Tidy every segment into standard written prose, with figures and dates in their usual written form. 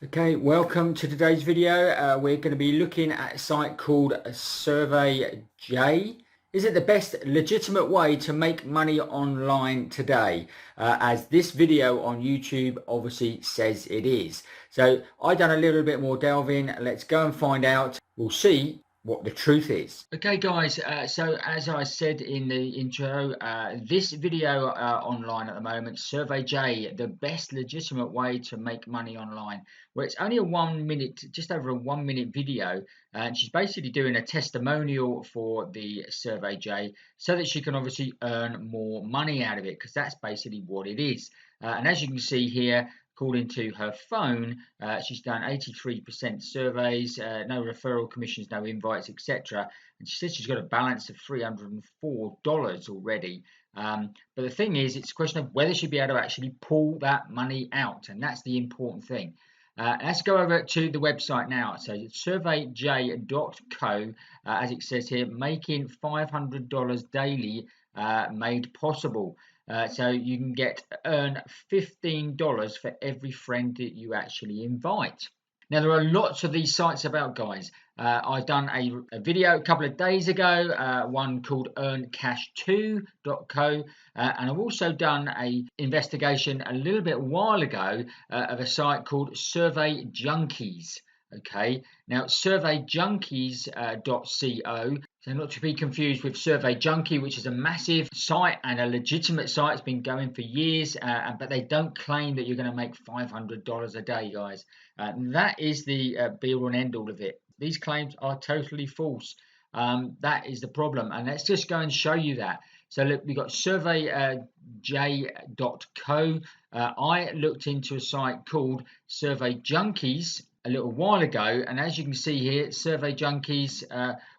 Okay, welcome to today's video. We're going to be looking at a site called SurveyJ. Is it the best legitimate way to make money online today? As this video on YouTube obviously says it is. So I've done a little bit more delving. Let's go and find out. We'll see what the truth is. Okay guys, so as I said in the intro, this video online at the moment, SurveyJ, the best legitimate way to make money online. Well, it's only a 1 minute, just over a 1 minute video, and she's basically doing a testimonial for the SurveyJ so that she can obviously earn more money out of it, because that's basically what it is. And as you can see here, according to her phone, she's done 83% surveys, no referral commissions, no invites, etc. And she says she's got a balance of $304 already. But the thing is, it's a question of whether she'll be able to actually pull that money out, and that's the important thing. Let's go over to the website now. So it's surveyj.co, as it says here, making $500 daily made possible. So you can earn $15 for every friend that you actually invite. Now, there are lots of these sites about, guys. I've done a video a couple of days ago, one called earncash2.co, and I've also done a investigation a little bit while ago of a site called Survey Junkies. Okay, now surveyjunkies.co, so not to be confused with Survey Junkie, which is a massive site and a legitimate site. It's been going for years, but they don't claim that you're going to make $500 a day, guys. That is the be-all and end-all of it. These claims are totally false. That is the problem, and let's just go and show you that. So look, we've got surveyj.co. I looked into a site called Survey Junkies a little while ago, and as you can see here, Survey Junkies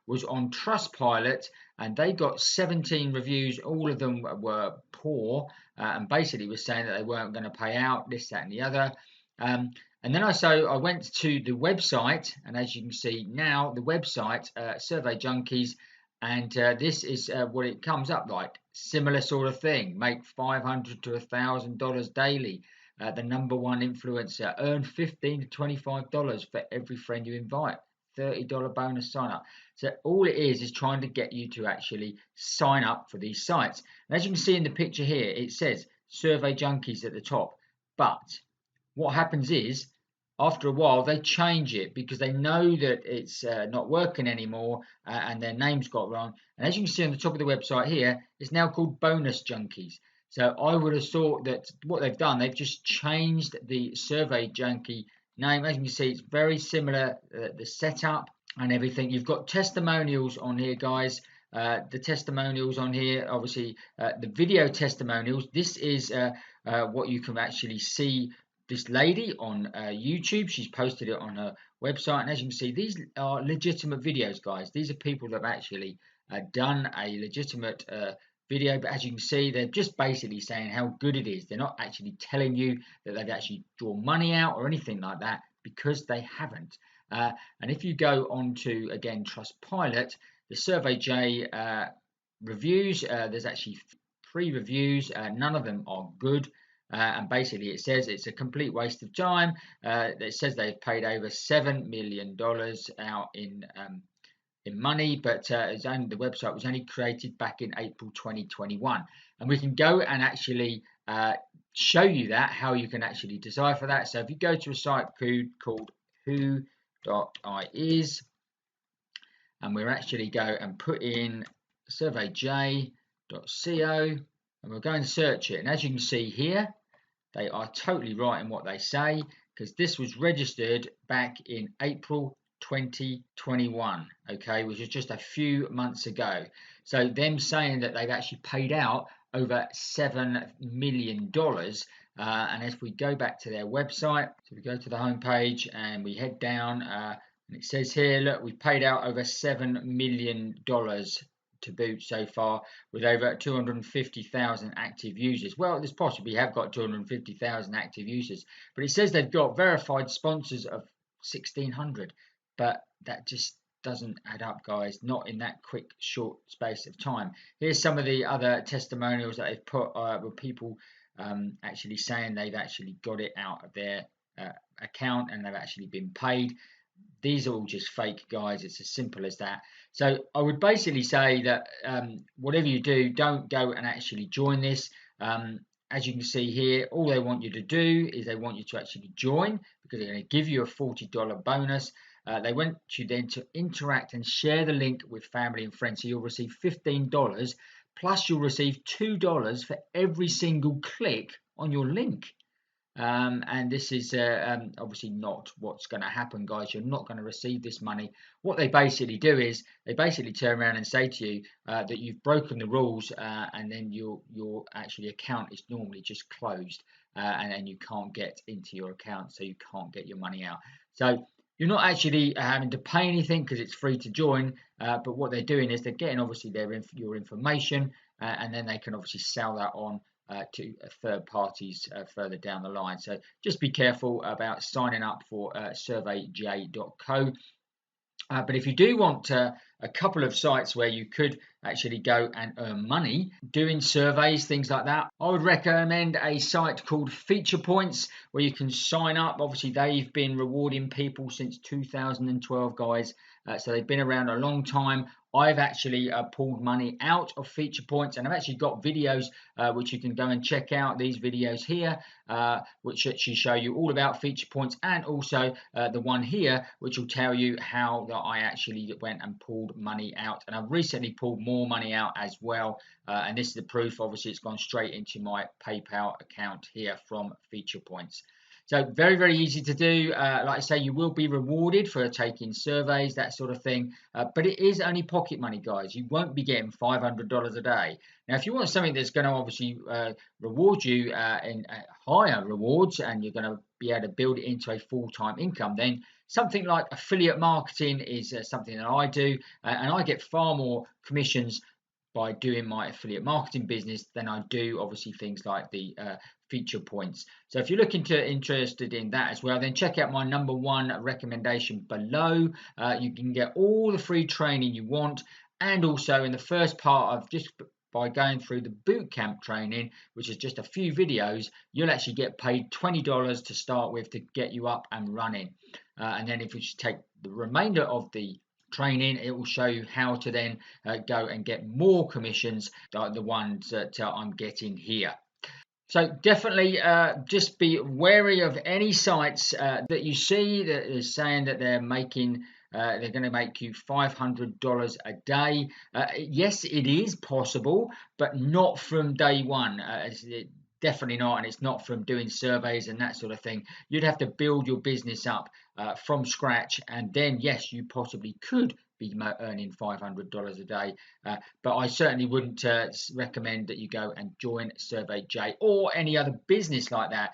was on Trustpilot, and they got 17 reviews. All of them were poor, and basically was saying that they weren't going to pay out this, that, and the other. And then I went to the website, and as you can see now, the website, Survey Junkies, and this is what it comes up like. Similar sort of thing. Make $500 to $1,000 daily. The number one influencer. Earn $15 to $25 for every friend you invite. $30 bonus sign up. So all it is trying to get you to actually sign up for these sites. And as you can see in the picture here, it says Survey Junkies at the top. But what happens is, after a while, they change it because they know that it's not working anymore, and their name's got wrong. And as you can see on the top of the website here, it's now called Bonus Junkies. So I would have thought that what they've done, they've just changed the Survey Junkie name. As you can see, it's very similar, the setup and everything. You've got testimonials on here, guys. The testimonials on here, obviously, the video testimonials. This is what you can actually see. This lady on YouTube, she's posted it on her website, and as you can see, these are legitimate videos, guys. These are people that have actually done a legitimate video, but as you can see, they're just basically saying how good it is. They're not actually telling you that they've actually drawn money out or anything like that, because they haven't. And if you go on to, again, Trustpilot, the SurveyJ reviews, there's actually 3 reviews. None of them are good. And basically it says it's a complete waste of time. It says they've paid over $7 million out in money, but the website was only created back in April 2021. And we can go and actually show you that, how you can actually decipher that. So if you go to a site called who.is, and we'll actually go and put in surveyj.co, and we'll go and search it. And as you can see here, they are totally right in what they say, because this was registered back in April 2021, okay, which is just a few months ago. So them saying that they've actually paid out over $7 million. And if we go back to their website, so we go to the home page and we head down, and it says here, look, we've paid out over $7 million to boot so far, with over 250,000 active users. Well, this possibly have got 250,000 active users, but it says they've got verified sponsors of 1,600, but that just doesn't add up, guys, not in that quick short space of time. Here's some of the other testimonials that they've put with people actually saying they've actually got it out of their account and they've actually been paid. These are all just fake, guys. It's as simple as that. So I would basically say that whatever you do, don't go and actually join this. As you can see here, all they want you to do is they want you to actually join, because they're going to give you a $40 bonus. They want you then to interact and share the link with family and friends. So you'll receive $15, plus you'll receive $2 for every single click on your link. And this is obviously not what's going to happen, guys. You're not going to receive this money. What they basically do is they basically turn around and say to you that you've broken the rules, and then your actually account is normally just closed, and then you can't get into your account, so you can't get your money out. So you're not actually having to pay anything because it's free to join, but what they're doing is they're getting obviously your information, and then they can obviously sell that on to third parties further down the line. So just be careful about signing up for SurveyJ.co. But if you do want a couple of sites where you could actually go and earn money doing surveys, things like that, I would recommend a site called Feature Points, where you can sign up. Obviously, they've been rewarding people since 2012, guys. So they've been around a long time. I've actually pulled money out of Feature Points, and I've actually got videos which you can go and check out. These videos here, which actually show you all about Feature Points, and also the one here, which will tell you how that I actually went and pulled money out. And I've recently pulled more money out as well. And this is the proof. Obviously, it's gone straight into my PayPal account here from Feature Points. So very, very easy to do. Like I say, you will be rewarded for taking surveys, that sort of thing. But it is only pocket money, guys. You won't be getting $500 a day. Now, if you want something that's going to obviously reward you in higher rewards, and you're going to be able to build it into a full-time income, then something like affiliate marketing is something that I do. And I get far more commissions by doing my affiliate marketing business than I do obviously things like the Feature Points. So if you're interested in that as well, then check out my #1 recommendation below. You can get all the free training you want, and also in the first part of just by going through the bootcamp training, which is just a few videos, you'll actually get paid $20 to start with to get you up and running. And then if you take the remainder of the training, it will show you how to then go and get more commissions like the ones that I'm getting here. So definitely just be wary of any sites that you see that is saying that they're making they're going to make you $500 a day. Yes, it is possible, but not from day one. Definitely not, and it's not from doing surveys and that sort of thing. You'd have to build your business up from scratch, and then yes, you possibly could be earning $500 a day, but I certainly wouldn't recommend that you go and join SurveyJ or any other business like that.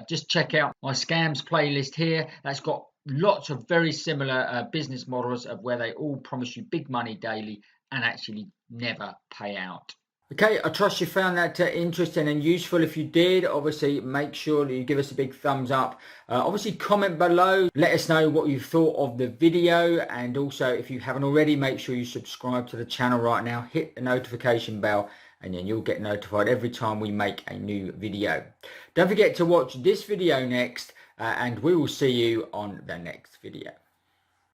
Just check out my scams playlist here. That's got lots of very similar business models of where they all promise you big money daily and actually never pay out. Okay, I trust you found that interesting and useful. If you did, obviously make sure that you give us a big thumbs up. Obviously comment below, let us know what you thought of the video, and also if you haven't already, make sure you subscribe to the channel right now, hit the notification bell, and then you'll get notified every time we make a new video. Don't forget to watch this video next, and we will see you on the next video.